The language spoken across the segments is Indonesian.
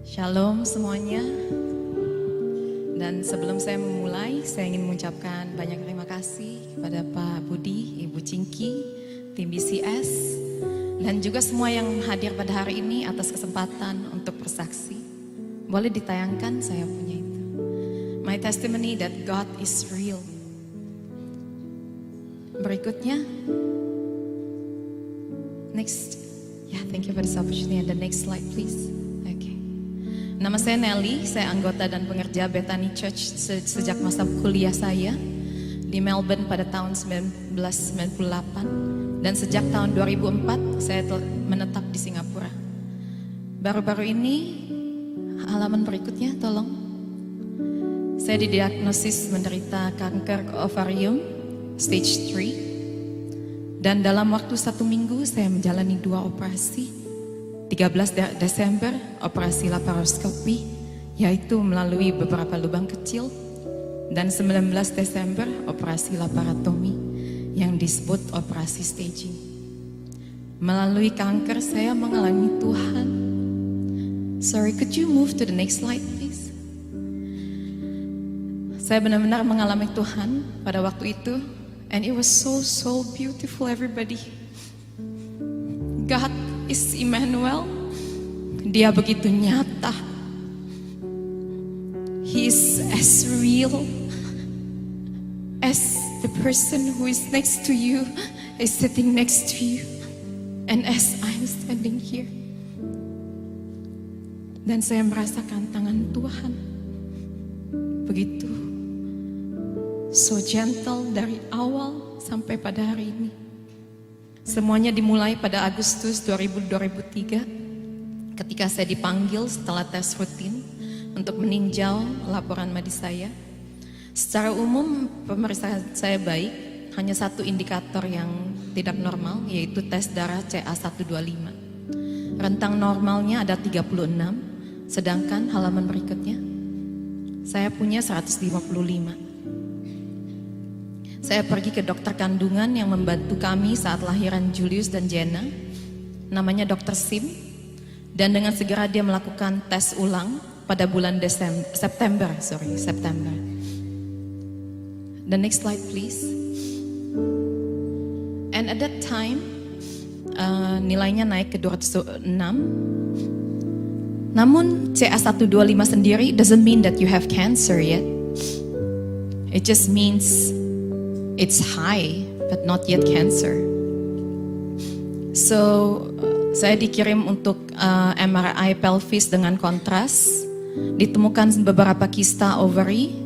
Shalom semuanya. Dan sebelum saya memulai, saya ingin mengucapkan banyak terima kasih kepada Pak Budi, Ibu Cingki, tim BCS, dan juga semua yang hadir pada hari ini atas kesempatan untuk bersaksi. Boleh ditayangkan, saya punya itu. My testimony that God is real. Berikutnya, next. Yeah, thank you for this opportunity. And the next slide, please. Okay. Nama saya Nelly, saya anggota dan pengerja Bethany Church sejak masa kuliah saya di Melbourne pada tahun 1998. Dan sejak tahun 2004 saya menetap di Singapura. Baru-baru ini, halaman berikutnya tolong. Saya didiagnosis menderita kanker ovarium stage 3. Dan dalam waktu 1 minggu saya menjalani 2 operasi. 13 Desember operasi laparoskopi, yaitu melalui beberapa lubang kecil. Dan 19 Desember operasi laparotomi yang disebut operasi staging. Melalui kanker saya mengalami Tuhan. Sorry, could you move to the next slide please? Saya benar-benar mengalami Tuhan pada waktu itu. And it was so beautiful everybody. God is Emmanuel. Dia begitu nyata. He is as real as the person who is next to you is sitting next to you. And as I'm standing here. Dan saya merasakan tangan Tuhan. Begitu so gentle dari awal sampai pada hari ini. Semuanya dimulai pada Agustus 2003 ketika saya dipanggil setelah tes rutin untuk meninjau laporan medis saya. Secara umum pemeriksaan saya baik, hanya satu indikator yang tidak normal yaitu tes darah CA125. Rentang normalnya ada 36, sedangkan halaman berikutnya saya punya 155. Saya pergi ke dokter kandungan yang membantu kami saat lahiran Julius dan Jenna. Namanya Dr. Sim. Dan dengan segera dia melakukan tes ulang pada bulan September. The next slide please. And at that time, nilainya naik ke 206. Namun CA125 sendiri doesn't mean that you have cancer yet. It just means it's high, but not yet cancer. So, saya dikirim untuk MRI pelvis dengan kontras. Ditemukan beberapa kista ovary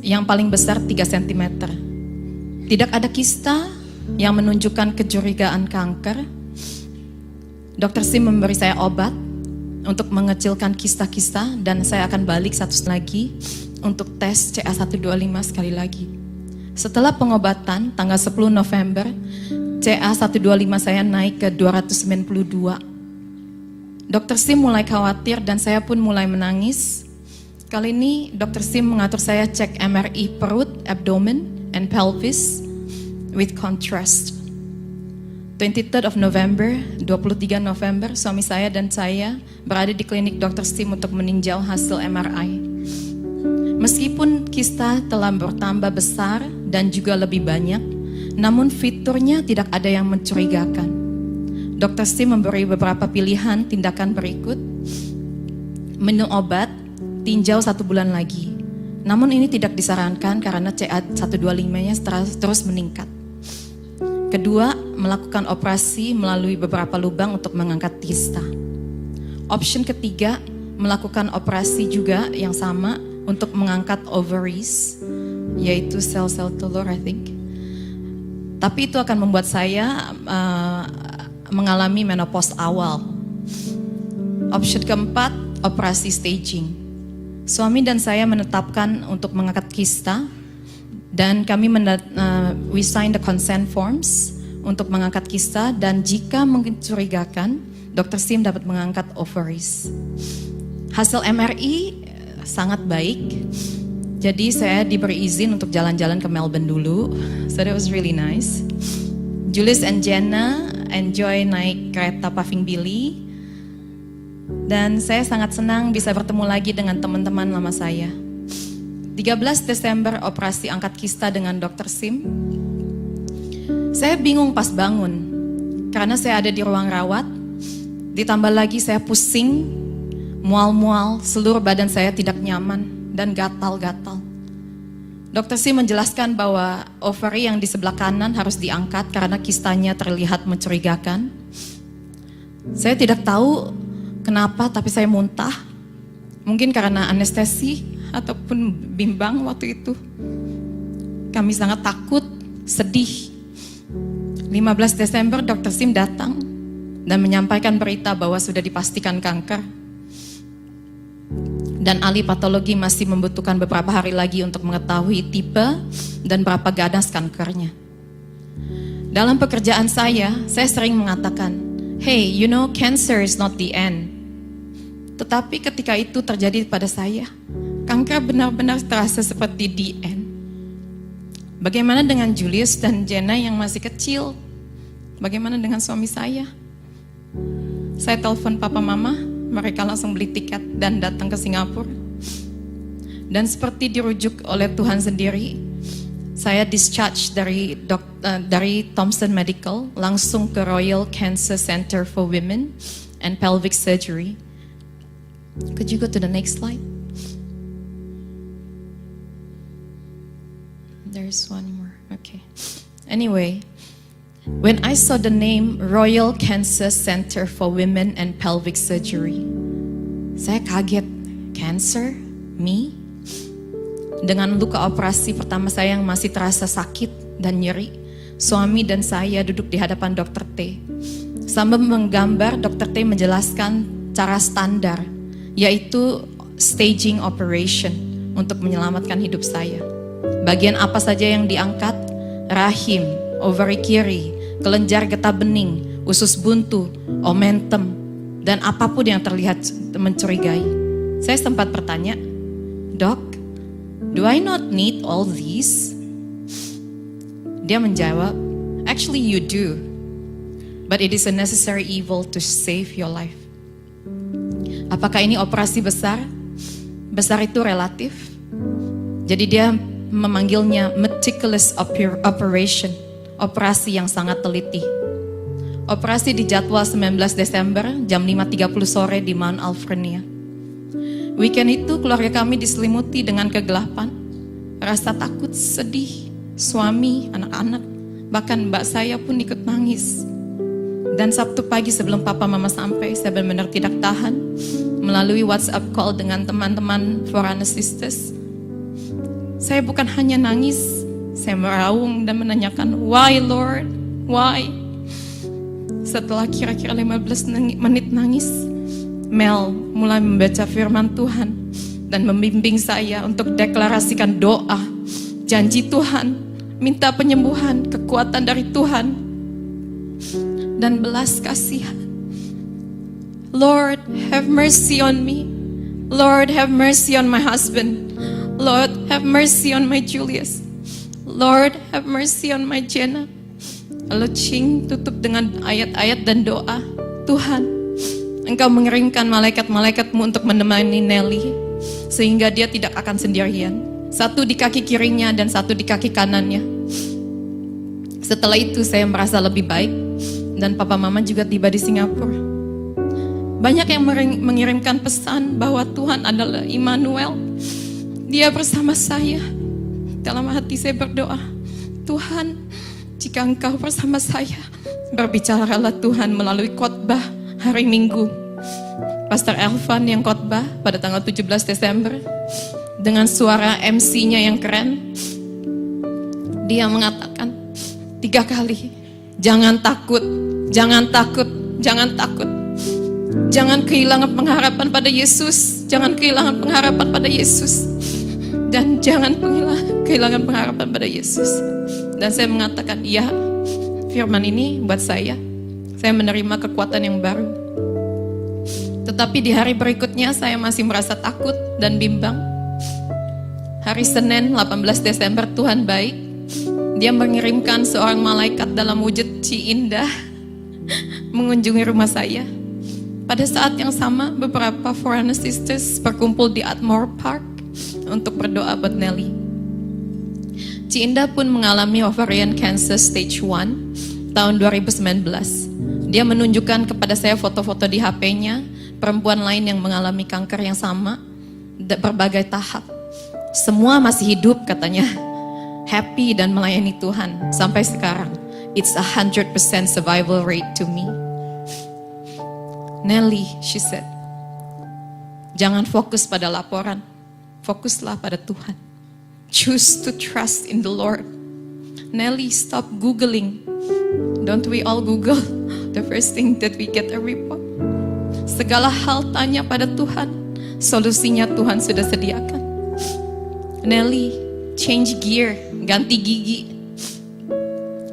yang paling besar 3 cm. Tidak ada kista yang menunjukkan kecurigaan kanker. Dr. Sim memberi saya obat untuk mengecilkan kista-kista dan saya akan balik satu lagi untuk tes CA125 sekali lagi. Setelah pengobatan tanggal 10 November, CA125 saya naik ke 292. Dr. Sim mulai khawatir dan saya pun mulai menangis. Kali ini Dr. Sim mengatur saya cek MRI perut, abdomen, and pelvis with contrast. 23rd of November, 23 November, suami saya dan saya berada di klinik Dr. Sim untuk meninjau hasil MRI. Meskipun kista telah bertambah besar dan juga lebih banyak, namun fiturnya tidak ada yang mencurigakan. Dr. Sim memberi beberapa pilihan tindakan berikut. Minum obat, tinjau 1 bulan lagi. Namun ini tidak disarankan karena CA125-nya terus meningkat. Kedua, melakukan operasi melalui beberapa lubang untuk mengangkat kista. Option ketiga, melakukan operasi juga yang sama untuk mengangkat ovaries, yaitu sel-sel telur, I think. Tapi itu akan membuat saya mengalami menopause awal. Option keempat, operasi staging. Suami dan saya menetapkan untuk mengangkat kista, dan kami we sign the consent forms untuk mengangkat kista, dan jika mencurigakan, Dr. Sim dapat mengangkat ovaries. Hasil MRI sangat baik. Jadi saya diberi izin untuk jalan-jalan ke Melbourne dulu. So that was really nice. Julius and Jenna enjoy naik kereta Puffing Billy. Dan saya sangat senang bisa bertemu lagi dengan teman-teman lama saya. 13 Desember operasi angkat kista dengan Dr. Sim. Saya bingung pas bangun, karena saya ada di ruang rawat. Ditambah lagi saya pusing, mual-mual, seluruh badan saya tidak nyaman dan gatal-gatal. Dr. Sim menjelaskan bahwa ovary yang di sebelah kanan harus diangkat karena kistanya terlihat mencurigakan. Saya tidak tahu kenapa, tapi saya muntah. Mungkin karena anestesi ataupun bimbang waktu itu. Kami sangat takut, sedih. 15 Desember Dr. Sim datang dan menyampaikan berita bahwa sudah dipastikan kanker. Dan ahli patologi masih membutuhkan beberapa hari lagi untuk mengetahui tipe dan berapa ganas kankernya. Dalam pekerjaan saya sering mengatakan, hey, you know, cancer is not the end. Tetapi ketika itu terjadi pada saya, kanker benar-benar terasa seperti the end. Bagaimana dengan Julius dan Jenna yang masih kecil? Bagaimana dengan suami saya? Saya telepon papa mama, mereka langsung beli tiket dan datang ke Singapura. Dan seperti dirujuk oleh Tuhan sendiri, saya discharge dari Thomson Medical langsung ke Royal Cancer Center for Women and Pelvic Surgery. Could you go to the next slide? There's one more. Okay. Anyway, when I saw the name Royal Cancer Center for Women and Pelvic Surgery, saya kaget. Cancer? Me? Dengan luka operasi pertama saya yang masih terasa sakit dan nyeri, suami dan saya duduk di hadapan Dr. T. Sambil menggambar, Dr. T menjelaskan cara standar, yaitu staging operation untuk menyelamatkan hidup saya. Bagian apa saja yang diangkat? Rahim, ovary kiri, kelenjar getah bening, usus buntu, omentum, dan apapun yang terlihat mencurigai. Saya sempat bertanya, Dok, do I not need all these? Dia menjawab, actually you do, but it is a necessary evil to save your life. Apakah ini operasi besar? Besar itu relatif. Jadi dia memanggilnya meticulous operation, operasi yang sangat teliti. Operasi dijadwal 19 Desember jam 5.30 sore di Mount Alvernia. Weekend itu keluarga kami diselimuti dengan kegelapan, rasa takut, sedih, suami, anak-anak, bahkan mbak saya pun ikut nangis. Dan Sabtu pagi sebelum papa mama sampai, saya benar-benar tidak tahan melalui WhatsApp call dengan teman-teman Forerunner Sisters. Saya bukan hanya nangis, saya meraung dan menanyakan, why Lord, why? Setelah kira-kira 15 menit nangis, Mel mulai membaca firman Tuhan dan membimbing saya untuk deklarasikan doa, janji Tuhan, minta penyembuhan, kekuatan dari Tuhan, dan belas kasihan. Lord, have mercy on me. Lord, have mercy on my husband. Lord, have mercy on my Julius. Lord, have mercy on my Jenna. Lalu Ching tutup dengan ayat-ayat dan doa. Tuhan, Engkau mengirimkan malaikat-malaikatmu untuk menemani Nelly, sehingga dia tidak akan sendirian. Satu di kaki kirinya dan satu di kaki kanannya. Setelah itu saya merasa lebih baik, dan papa mama juga tiba di Singapura. Banyak yang mengirimkan pesan bahwa Tuhan adalah Immanuel. Dia bersama saya. Dalam hati saya berdoa, Tuhan, jika Engkau bersama saya, berbicaralah Tuhan melalui khotbah hari Minggu. Pastor Elvan yang khotbah pada tanggal 17 Desember dengan suara MC-nya yang keren. Dia mengatakan 3 kali, jangan takut, jangan takut, jangan takut. Jangan kehilangan pengharapan pada Yesus, jangan kehilangan pengharapan pada Yesus. Dan jangan kehilangan pengharapan pada Yesus. Dan saya mengatakan, iya, firman ini buat saya. Saya menerima kekuatan yang baru. Tetapi di hari berikutnya saya masih merasa takut dan bimbang. Hari Senin 18 Desember Tuhan baik. Dia mengirimkan seorang malaikat dalam wujud Ci Indah mengunjungi rumah saya. Pada saat yang sama, beberapa foreigner sisters berkumpul di Atmore Park untuk berdoa buat Nelly. Ci Indah pun mengalami ovarian cancer stage 1 tahun 2019. Dia menunjukkan kepada saya foto-foto di HP-nya, perempuan lain yang mengalami kanker yang sama, berbagai tahap. Semua masih hidup katanya, happy dan melayani Tuhan sampai sekarang. It's 100% survival rate to me. Nelly, she said, jangan fokus pada laporan, fokuslah pada Tuhan. Choose to trust in the Lord. Nelly, stop Googling. Don't we all Google? The first thing that we get a report. Segala hal tanya pada Tuhan, solusinya Tuhan sudah sediakan. Nelly, change gear, ganti gigi.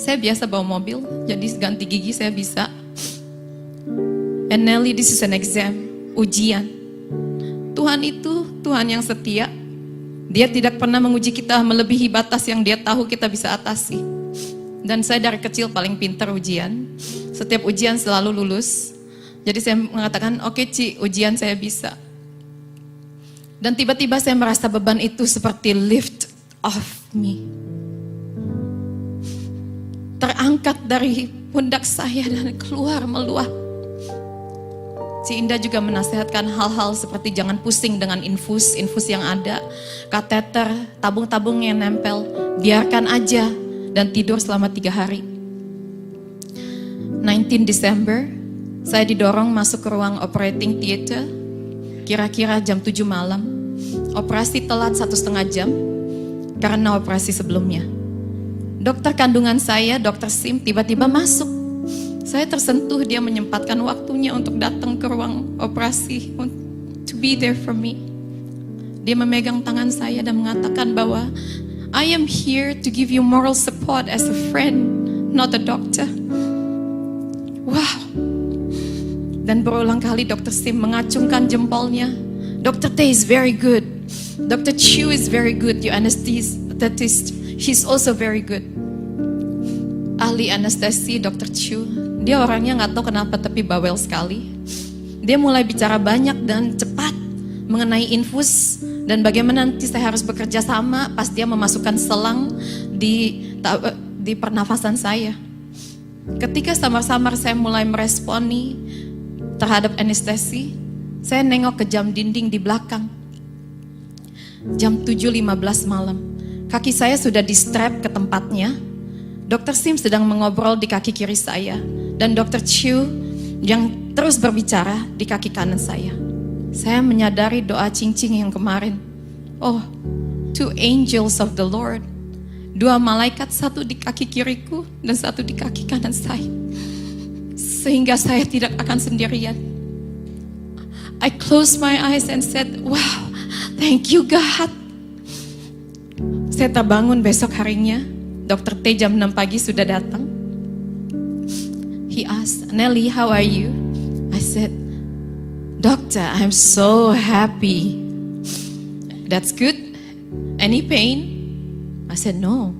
Saya biasa bawa mobil, jadi ganti gigi saya bisa. And Nelly, this is an exam, ujian. Tuhan itu Tuhan yang setia. Dia tidak pernah menguji kita melebihi batas yang Dia tahu kita bisa atasi. Dan saya dari kecil paling pintar ujian. Setiap ujian selalu lulus. Jadi saya mengatakan, oke Ci, ujian saya bisa. Dan tiba-tiba saya merasa beban itu seperti lift off me. Terangkat dari pundak saya dan keluar meluap. Ci Indah juga menasihatkan hal-hal seperti jangan pusing dengan infus yang ada, kateter, tabung-tabung yang nempel, biarkan aja dan tidur selama 3 hari. 19 Desember, saya didorong masuk ke ruang operating theater, kira-kira jam 7 malam. Operasi telat 1,5 jam karena operasi sebelumnya. Dokter kandungan saya, Dr. Sim, tiba-tiba masuk. Saya tersentuh, dia menyempatkan waktunya untuk datang ke ruang operasi, to be there for me. Dia memegang tangan saya dan mengatakan bahwa I am here to give you moral support as a friend, not a doctor. Wow. Dan berulang kali Dr. Sim mengacungkan jempolnya. Dr. Tay is very good. Dr. Chu is very good. Your anesthetist, she's also very good. Ahli anestesi Dr. Chu, dia orangnya nggak tahu kenapa tapi bawel sekali. Dia mulai bicara banyak dan cepat mengenai infus dan bagaimana nanti saya harus bekerja sama pas dia memasukkan selang di pernafasan saya. Ketika samar-samar saya mulai meresponi terhadap anestesi, saya nengok ke jam dinding di belakang. Jam 7.15 malam, kaki saya sudah di strap ke tempatnya. Dr. Sim sedang mengobrol di kaki kiri saya dan Dr. Chu yang terus berbicara di kaki kanan saya. Saya menyadari doa cincin yang kemarin. Oh, 2 angels of the Lord. 2 malaikat, satu di kaki kiriku dan satu di kaki kanan saya. Sehingga saya tidak akan sendirian. I closed my eyes and said, wow, thank you God. Saya terbangun besok harinya. Dr. T jam 6 pagi sudah datang. He asked, Nelly, how are you? I said, Doctor, I'm so happy. That's good. Any pain? I said, no.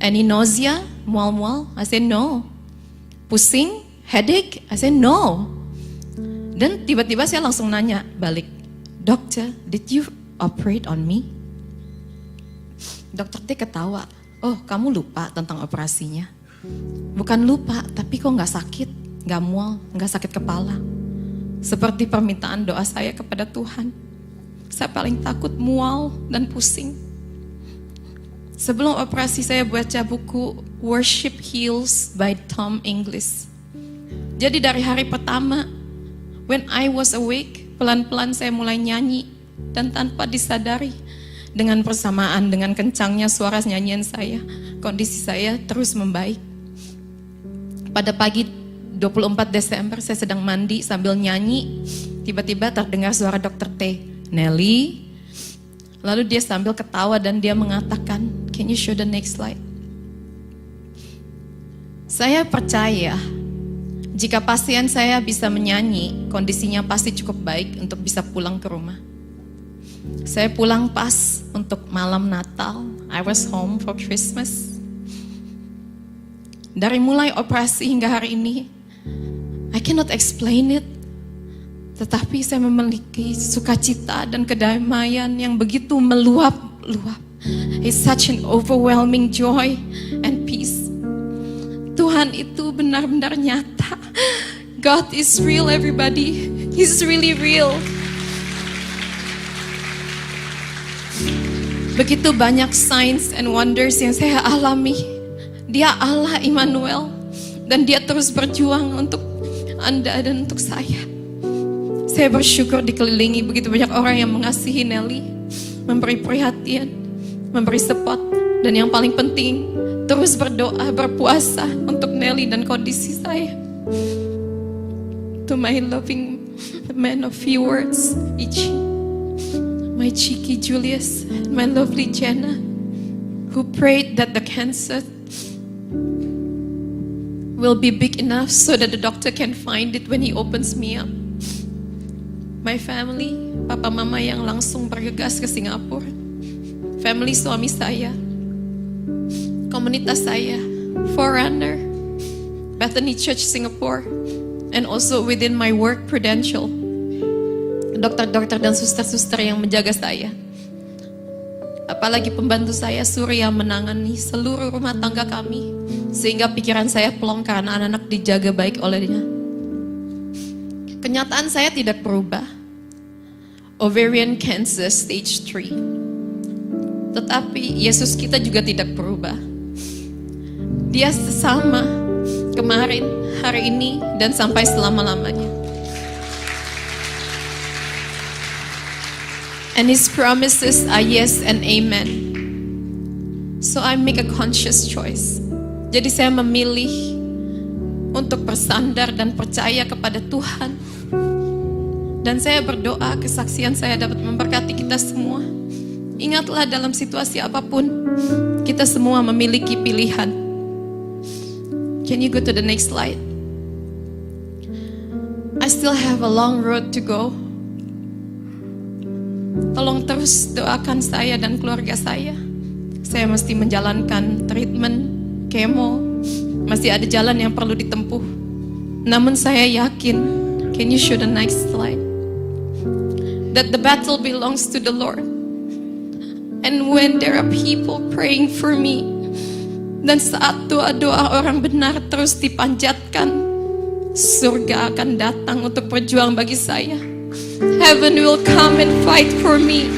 Any nausea? Mual-mual? I said, no. Pusing? Headache? I said, no. Dan tiba-tiba saya langsung nanya balik, Doctor, did you operate on me? Dr. T ketawa. Oh, kamu lupa tentang operasinya? Bukan lupa, tapi kok gak sakit, gak mual, gak sakit kepala. Seperti permintaan doa saya kepada Tuhan. Saya paling takut mual dan pusing. Sebelum operasi saya baca buku Worship Heals by Tom Inglis. Jadi dari hari pertama, when I was awake, pelan-pelan saya mulai nyanyi. Dan tanpa disadari, dengan persamaan dengan kencangnya suara nyanyian saya, kondisi saya terus membaik. Pada pagi 24 Desember saya sedang mandi sambil nyanyi, tiba-tiba terdengar suara Dr. T, Nelly. Lalu dia sambil ketawa dan dia mengatakan, can you show the next slide? Saya percaya jika pasien saya bisa menyanyi, kondisinya pasti cukup baik untuk bisa pulang ke rumah. Saya pulang pas untuk malam Natal. I was home for Christmas. Dari mulai operasi hingga hari ini, I cannot explain it, Tetapi saya memiliki sukacita dan kedamaian yang begitu meluap-luap. It's such an overwhelming joy and peace. Tuhan itu benar-benar nyata. God is real, everybody. He's really real. Begitu banyak signs and wonders yang saya alami. Dia Allah Immanuel. Dan dia terus berjuang untuk Anda dan untuk saya. Saya bersyukur dikelilingi begitu banyak orang yang mengasihi Nelly, memberi perhatian, memberi support, dan yang paling penting, terus berdoa, berpuasa untuk Nelly dan kondisi saya. To my loving man of few words, Ichi, my cheeky Julius, and my lovely Jenna, who prayed that the cancer will be big enough so that the doctor can find it when he opens me up. My family, papa mama yang langsung bergegas ke Singapura. Family suami saya, komunitas saya, Forerunner, Bethany Church Singapore, and also within my work Prudential. Dokter-dokter dan suster-suster yang menjaga saya. Apalagi pembantu saya Surya menangani seluruh rumah tangga kami, sehingga pikiran saya plong karena anak-anak dijaga baik olehnya. Kenyataan saya tidak berubah. Ovarian cancer stage 3. Tetapi Yesus kita juga tidak berubah. Dia sama kemarin, hari ini, dan sampai selama-lamanya. And His promises are yes and amen. So I make a conscious choice. Jadi saya memilih untuk bersandar dan percaya kepada Tuhan. Dan saya berdoa kesaksian saya dapat memberkati kita semua. Ingatlah dalam situasi apapun, kita semua memiliki pilihan. Can you go to the next slide? I still have a long road to go. Tolong terus doakan saya dan keluarga saya. Saya mesti menjalankan treatment, kemo, masih ada jalan yang perlu ditempuh. Namun saya yakin, can you show the next slide? That the battle belongs to the Lord. And when there are people praying for me, dan saat doa-doa orang benar terus dipanjatkan, surga akan datang untuk berjuang bagi saya. Heaven will come and fight for me.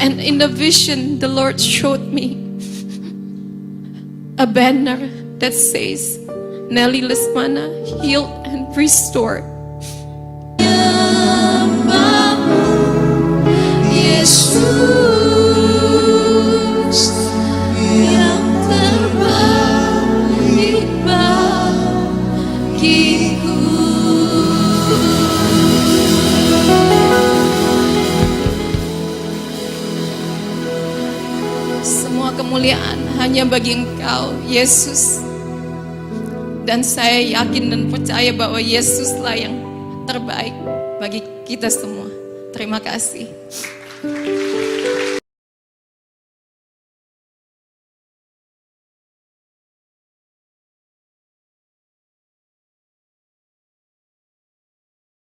And in the vision, the Lord showed me a banner that says, Nelly Lesmana, healed and restored. Yesus yang terbaik bagiku. Semua kemuliaan hanya bagi Engkau, Yesus. Dan saya yakin dan percaya bahwa Yesuslah yang terbaik bagi kita semua. Terima kasih.